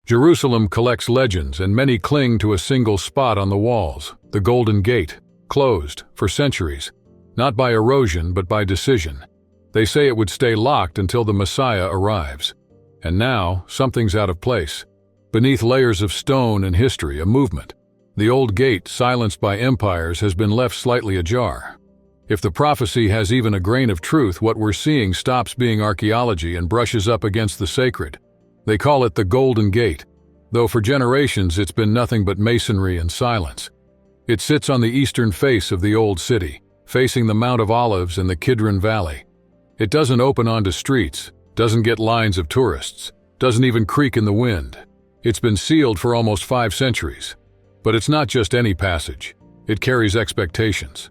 Jerusalem collects legends, and many cling to a single spot on the walls, the Golden Gate, closed for centuries, not by erosion but by decision. They say it would stay locked until the Messiah arrives. And now, something's out of place. Beneath layers of stone and history, a movement. The old gate, silenced by empires, has been left slightly ajar. If the prophecy has even a grain of truth, what we're seeing stops being archaeology and brushes up against the sacred. They call it the Golden Gate, though for generations it's been nothing but masonry and silence. It sits on the eastern face of the old city, facing the Mount of Olives and the Kidron Valley. It doesn't open onto streets, doesn't get lines of tourists, doesn't even creak in the wind. It's been sealed for almost 5 centuries. But it's not just any passage. It carries expectations.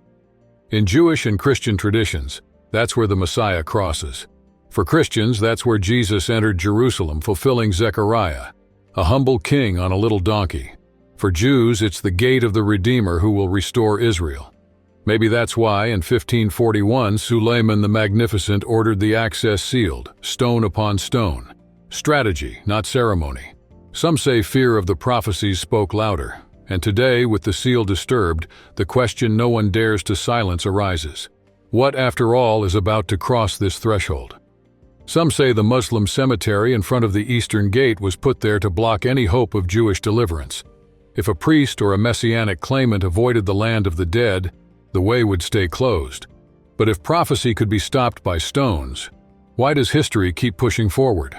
In Jewish and Christian traditions, that's where the Messiah crosses. For Christians, that's where Jesus entered Jerusalem, fulfilling Zechariah, a humble king on a little donkey. For Jews, it's the gate of the Redeemer who will restore Israel. Maybe that's why, in 1541, Suleiman the Magnificent ordered the access sealed, stone upon stone. Strategy, not ceremony. Some say fear of the prophecies spoke louder. And today, with the seal disturbed, the question no one dares to silence arises. What, after all, is about to cross this threshold? Some say the Muslim cemetery in front of the Eastern Gate was put there to block any hope of Jewish deliverance. If a priest or a messianic claimant avoided the land of the dead, the way would stay closed. But if prophecy could be stopped by stones, why does history keep pushing forward?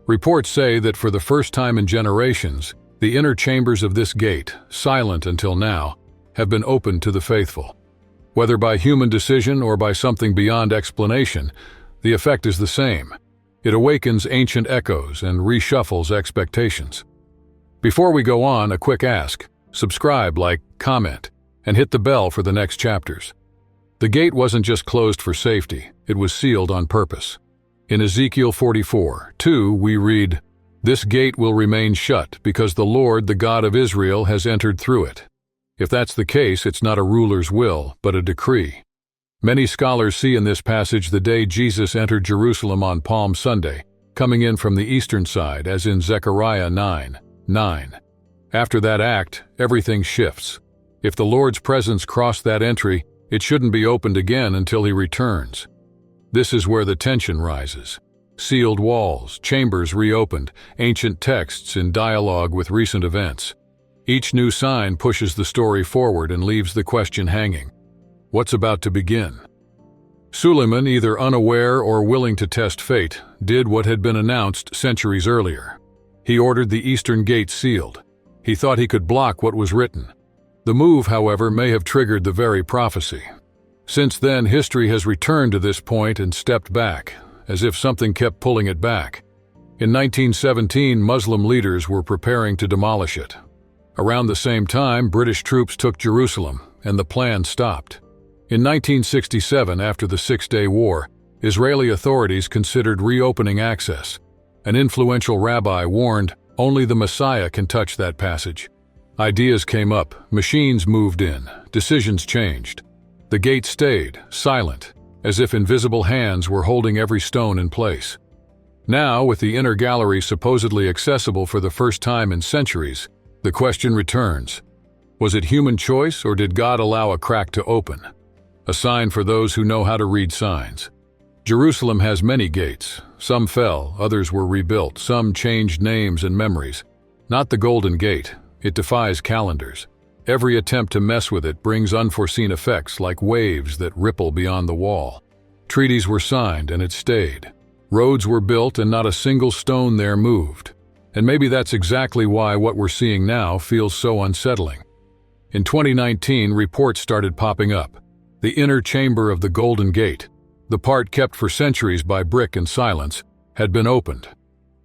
Reports say that for the first time in generations, the inner chambers of this gate, silent until now, have been opened to the faithful. Whether by human decision or by something beyond explanation, the effect is the same. It awakens ancient echoes and reshuffles expectations. Before we go on, a quick ask: subscribe, like, comment, and hit the bell for the next chapters. The gate wasn't just closed for safety, it was sealed on purpose. In Ezekiel 44:2, we read, "This gate will remain shut because the Lord, the God of Israel, has entered through it." If that's the case, it's not a ruler's will, but a decree. Many scholars see in this passage the day Jesus entered Jerusalem on Palm Sunday, coming in from the eastern side, as in Zechariah 9:9. After that act, everything shifts. If the Lord's presence crossed that entry, it shouldn't be opened again until he returns. This is where the tension rises. Sealed walls, chambers reopened, ancient texts in dialogue with recent events. Each new sign pushes the story forward and leaves the question hanging. What's about to begin? Suleiman, either unaware or willing to test fate, did what had been announced centuries earlier. He ordered the eastern gate sealed. He thought he could block what was written. The move, however, may have triggered the very prophecy. Since then, history has returned to this point and stepped back, as if something kept pulling it back. In 1917, Muslim leaders were preparing to demolish it. Around the same time, British troops took Jerusalem, and the plan stopped. In 1967, after the Six-Day War, Israeli authorities considered reopening access. An influential rabbi warned, only the Messiah can touch that passage. Ideas came up, machines moved in, decisions changed. The gate stayed, silent, as if invisible hands were holding every stone in place. Now, with the inner gallery supposedly accessible for the first time in centuries, the question returns. Was it human choice, or did God allow a crack to open? A sign for those who know how to read signs. Jerusalem has many gates. Some fell, others were rebuilt, some changed names and memories. Not the Golden Gate. It defies calendars. Every attempt to mess with it brings unforeseen effects like waves that ripple beyond the wall. Treaties were signed and it stayed. Roads were built and not a single stone there moved. And maybe that's exactly why what we're seeing now feels so unsettling. In 2019, reports started popping up. The inner chamber of the Golden Gate, the part kept for centuries by brick and silence, had been opened.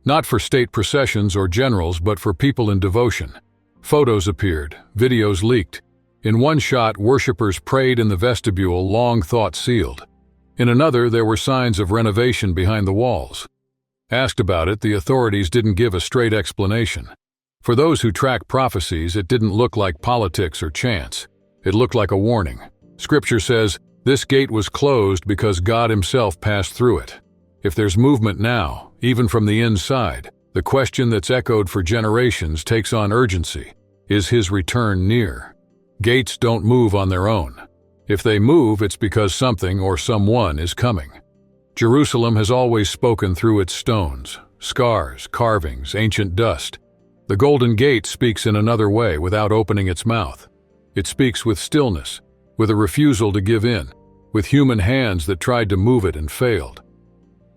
Not for state processions or generals, but for people in devotion. Photos appeared, videos leaked. In one shot, worshippers prayed in the vestibule, long thought sealed. In another, there were signs of renovation behind the walls. Asked about it, the authorities didn't give a straight explanation. For those who track prophecies, it didn't look like politics or chance. It looked like a warning. Scripture says, this gate was closed because God himself passed through it. If there's movement now, even from the inside, The question that's echoed for generations takes on urgency. Is his return near? Gates don't move on their own. If they move, it's because something or someone is coming. Jerusalem has always spoken through its stones, scars, carvings, ancient dust. The Golden Gate speaks in another way without opening its mouth. It speaks with stillness, with a refusal to give in, with human hands that tried to move it and failed.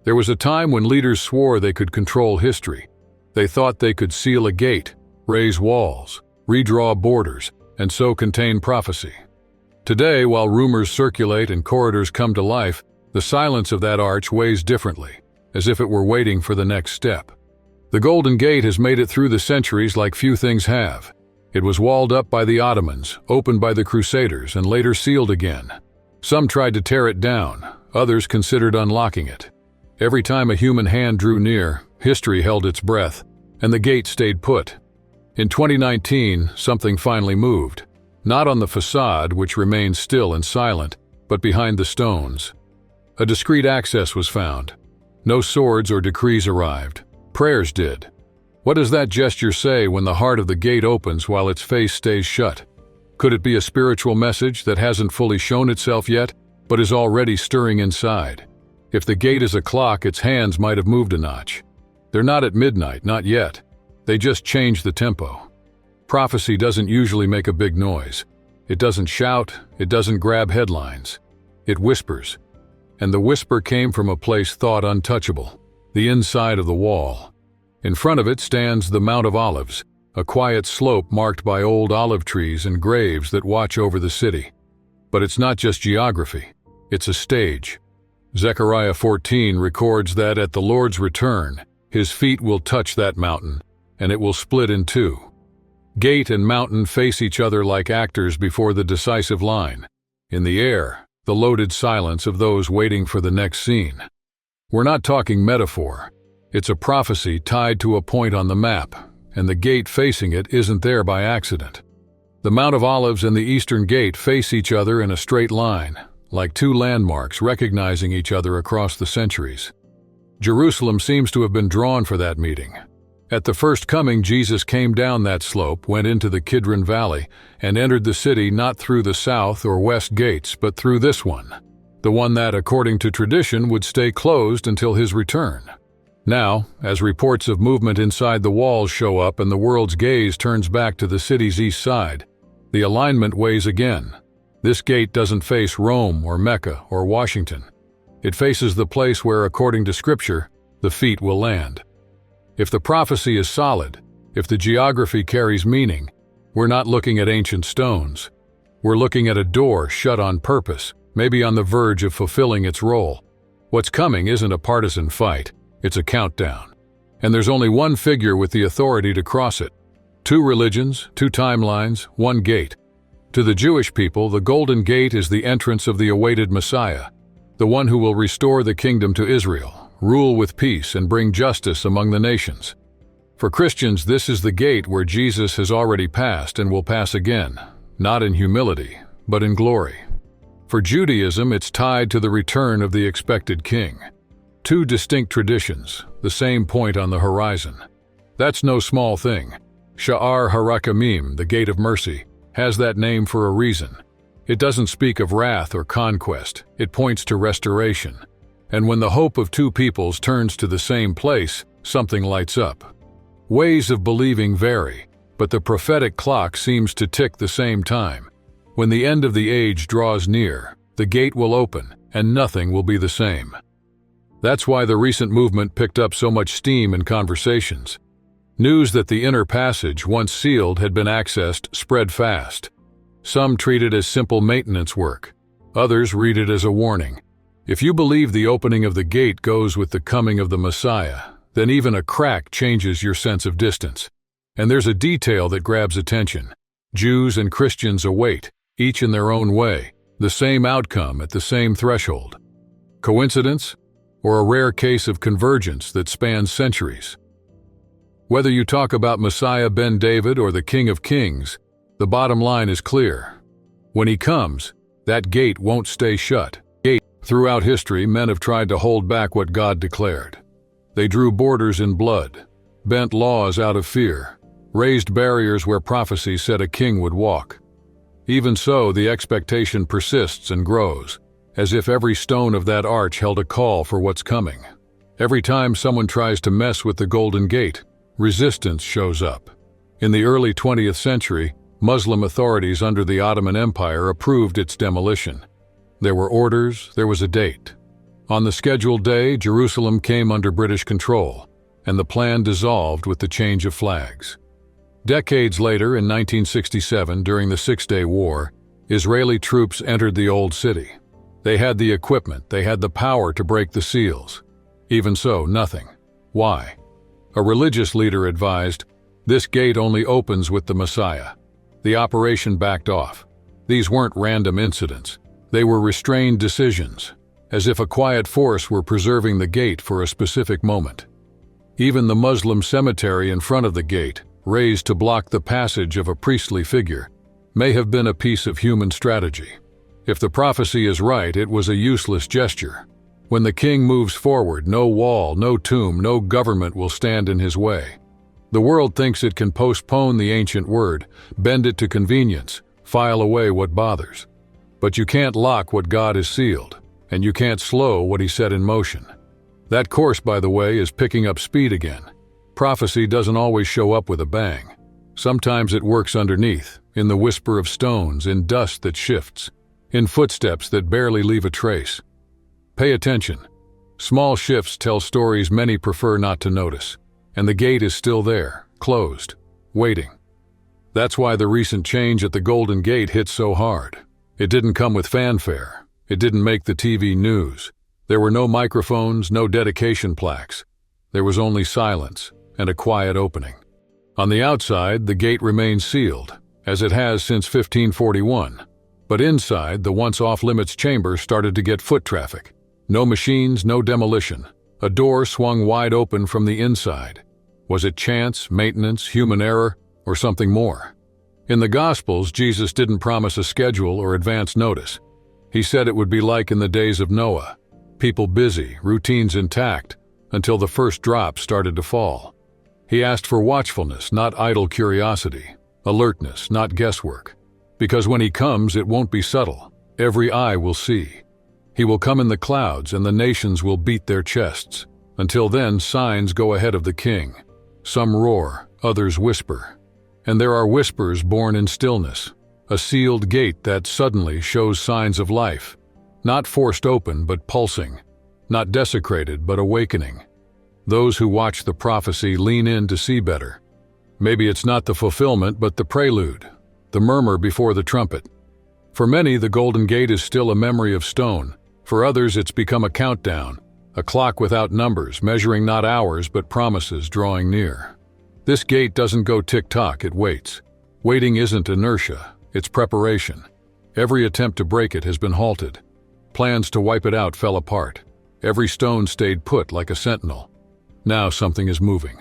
There was a time when leaders swore they could control history. They thought they could seal a gate, raise walls, redraw borders, and so contain prophecy. Today, while rumors circulate and corridors come to life, the silence of that arch weighs differently, as if it were waiting for the next step. The Golden Gate has made it through the centuries like few things have. It was walled up by the Ottomans, opened by the Crusaders, and later sealed again. Some tried to tear it down, others considered unlocking it. Every time a human hand drew near, history held its breath, and the gate stayed put. In 2019, something finally moved. Not on the facade, which remained still and silent, but behind the stones. A discreet access was found. No swords or decrees arrived. Prayers did. What does that gesture say when the heart of the gate opens while its face stays shut? Could it be a spiritual message that hasn't fully shown itself yet, but is already stirring inside? If the gate is a clock, its hands might have moved a notch. They're not at midnight, not yet. They just change the tempo. Prophecy doesn't usually make a big noise. It doesn't shout, it doesn't grab headlines. It whispers. And the whisper came from a place thought untouchable, the inside of the wall. In front of it stands the Mount of Olives, a quiet slope marked by old olive trees and graves that watch over the city. But it's not just geography, it's a stage. Zechariah 14 records that at the Lord's return, his feet will touch that mountain, and it will split in two. Gate and mountain face each other like actors before the decisive line. In the air, the loaded silence of those waiting for the next scene. We're not talking metaphor. It's a prophecy tied to a point on the map, and the gate facing it isn't there by accident. The Mount of Olives and the Eastern Gate face each other in a straight line, like two landmarks recognizing each other across the centuries. Jerusalem seems to have been drawn for that meeting. At the first coming, Jesus came down that slope, went into the Kidron Valley, and entered the city not through the south or west gates, but through this one, the one that, according to tradition, would stay closed until his return. Now, as reports of movement inside the walls show up and the world's gaze turns back to the city's east side, the alignment weighs again. This gate doesn't face Rome or Mecca or Washington. It faces the place where, according to Scripture, the feet will land. If the prophecy is solid, if the geography carries meaning, we're not looking at ancient stones. We're looking at a door shut on purpose, maybe on the verge of fulfilling its role. What's coming isn't a partisan fight, it's a countdown. And there's only one figure with the authority to cross it. Two religions, two timelines, one gate. To the Jewish people, the Golden Gate is the entrance of the awaited Messiah, the one who will restore the kingdom to Israel, rule with peace, and bring justice among the nations. For Christians, this is the gate where Jesus has already passed and will pass again, not in humility, but in glory. For Judaism, it's tied to the return of the expected king. Two distinct traditions, the same point on the horizon. That's no small thing. Sha'ar Harakamim, the Gate of Mercy, has that name for a reason. It doesn't speak of wrath or conquest, it points to restoration. And when the hope of two peoples turns to the same place, something lights up. Ways of believing vary, but the prophetic clock seems to tick the same time. When the end of the age draws near, the gate will open, and nothing will be the same. That's why the recent movement picked up so much steam in conversations. News that the inner passage, once sealed, had been accessed spread fast. Some treat it as simple maintenance work. Others read it as a warning. If you believe the opening of the gate goes with the coming of the Messiah, then even a crack changes your sense of distance. And there's a detail that grabs attention. Jews and Christians await, each in their own way, the same outcome at the same threshold. Coincidence? Or a rare case of convergence that spans centuries? Whether you talk about Messiah ben David or the King of Kings, the bottom line is clear. When he comes, that gate won't stay shut. Throughout history, men have tried to hold back what God declared. They drew borders in blood, bent laws out of fear, raised barriers where prophecy said a king would walk. Even so, the expectation persists and grows, as if every stone of that arch held a call for what's coming. Every time someone tries to mess with the Golden Gate, resistance shows up. In the early 20th century, Muslim authorities under the Ottoman Empire approved its demolition. There were orders, there was a date. On the scheduled day, Jerusalem came under British control, and the plan dissolved with the change of flags. Decades later, in 1967, during the Six-Day War, Israeli troops entered the Old City. They had the equipment, they had the power to break the seals. Even so, nothing. Why? A religious leader advised, "This gate only opens with the Messiah." The operation backed off. These weren't random incidents. They were restrained decisions, as if a quiet force were preserving the gate for a specific moment. Even the Muslim cemetery in front of the gate, raised to block the passage of a priestly figure, may have been a piece of human strategy. If the prophecy is right, it was a useless gesture. When the king moves forward, no wall, no tomb, no government will stand in his way. The world thinks it can postpone the ancient word, bend it to convenience, file away what bothers. But you can't lock what God has sealed, and you can't slow what he set in motion. That course, by the way, is picking up speed again. Prophecy doesn't always show up with a bang. Sometimes it works underneath, in the whisper of stones, in dust that shifts, in footsteps that barely leave a trace. Pay attention. Small shifts tell stories many prefer not to notice, and the gate is still there, closed, waiting. That's why the recent change at the Golden Gate hit so hard. It didn't come with fanfare. It didn't make the TV news. There were no microphones, no dedication plaques. There was only silence and a quiet opening. On the outside, the gate remained sealed, as it has since 1541. But inside, the once off-limits chamber started to get foot traffic. No machines, no demolition. A door swung wide open from the inside. Was it chance, maintenance, human error, or something more? In the Gospels, Jesus didn't promise a schedule or advance notice. He said it would be like in the days of Noah. People busy, routines intact, until the first drops started to fall. He asked for watchfulness, not idle curiosity, alertness, not guesswork. Because when he comes, it won't be subtle. Every eye will see. He will come in the clouds, and the nations will beat their chests. Until then, signs go ahead of the king. Some roar, others whisper. And there are whispers born in stillness, a sealed gate that suddenly shows signs of life. Not forced open, but pulsing. Not desecrated, but awakening. Those who watch the prophecy lean in to see better. Maybe it's not the fulfillment, but the prelude, the murmur before the trumpet. For many, the Golden Gate is still a memory of stone. For others, it's become a countdown, a clock without numbers, measuring not hours but promises drawing near. This gate doesn't go tick-tock, it waits. Waiting isn't inertia, it's preparation. Every attempt to break it has been halted. Plans to wipe it out fell apart. Every stone stayed put like a sentinel. Now something is moving.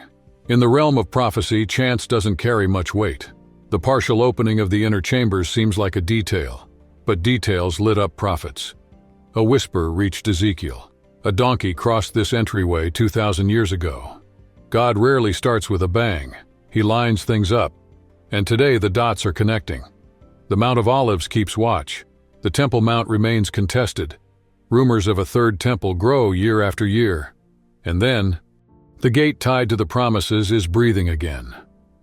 In the realm of prophecy, chance doesn't carry much weight. The partial opening of the inner chambers seems like a detail, but details lit up prophets. A whisper reached Ezekiel. A donkey crossed this entryway 2,000 years ago. God rarely starts with a bang. He lines things up. And today the dots are connecting. The Mount of Olives keeps watch. The Temple Mount remains contested. Rumors of a third temple grow year after year. And then, the gate tied to the promises is breathing again.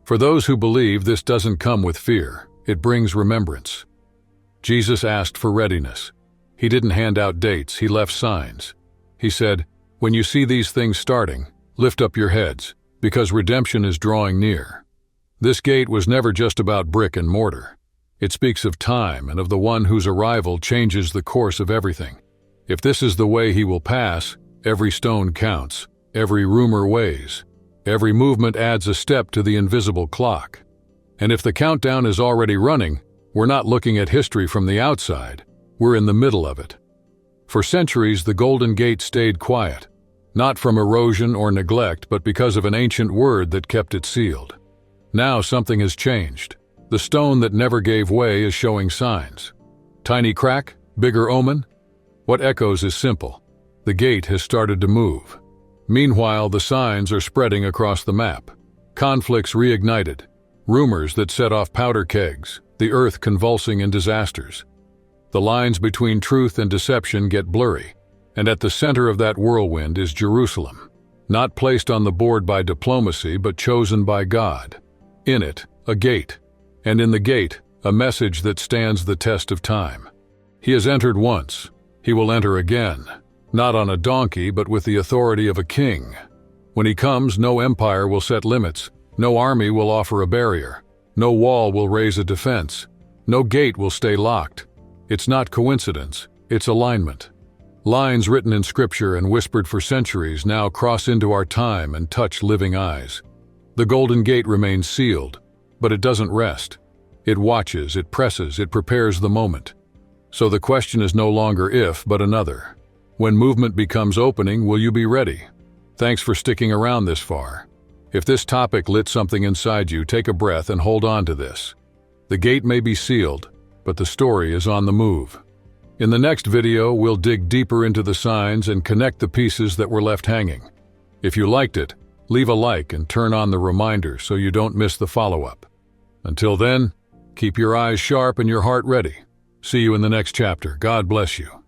For those who believe, this doesn't come with fear. It brings remembrance. Jesus asked for readiness. He didn't hand out dates, he left signs. He said, "When you see these things starting, lift up your heads, because redemption is drawing near." This gate was never just about brick and mortar. It speaks of time and of the one whose arrival changes the course of everything. If this is the way he will pass, every stone counts, every rumor weighs, every movement adds a step to the invisible clock. And if the countdown is already running, we're not looking at history from the outside, we're in the middle of it. For centuries, the Golden Gate stayed quiet, not from erosion or neglect, but because of an ancient word that kept it sealed. Now something has changed. The stone that never gave way is showing signs. Tiny crack, bigger omen? What echoes is simple. The gate has started to move. Meanwhile, the signs are spreading across the map. Conflicts reignited, rumors that set off powder kegs, the earth convulsing in disasters. The lines between truth and deception get blurry, and at the center of that whirlwind is Jerusalem, not placed on the board by diplomacy but chosen by God. In it, a gate, and in the gate, a message that stands the test of time. He has entered once, he will enter again, not on a donkey but with the authority of a king. When he comes, no empire will set limits, no army will offer a barrier, no wall will raise a defense, no gate will stay locked. It's not coincidence, it's alignment. Lines written in scripture and whispered for centuries now cross into our time and touch living eyes. The Golden Gate remains sealed, but it doesn't rest. It watches, it presses, it prepares the moment. So the question is no longer if, but another. When movement becomes opening, will you be ready? Thanks for sticking around this far. If this topic lit something inside you, take a breath and hold on to this. The gate may be sealed, but the story is on the move. In the next video, we'll dig deeper into the signs and connect the pieces that were left hanging. If you liked it, leave a like and turn on the reminder so you don't miss the follow-up. Until then, keep your eyes sharp and your heart ready. See you in the next chapter. God bless you.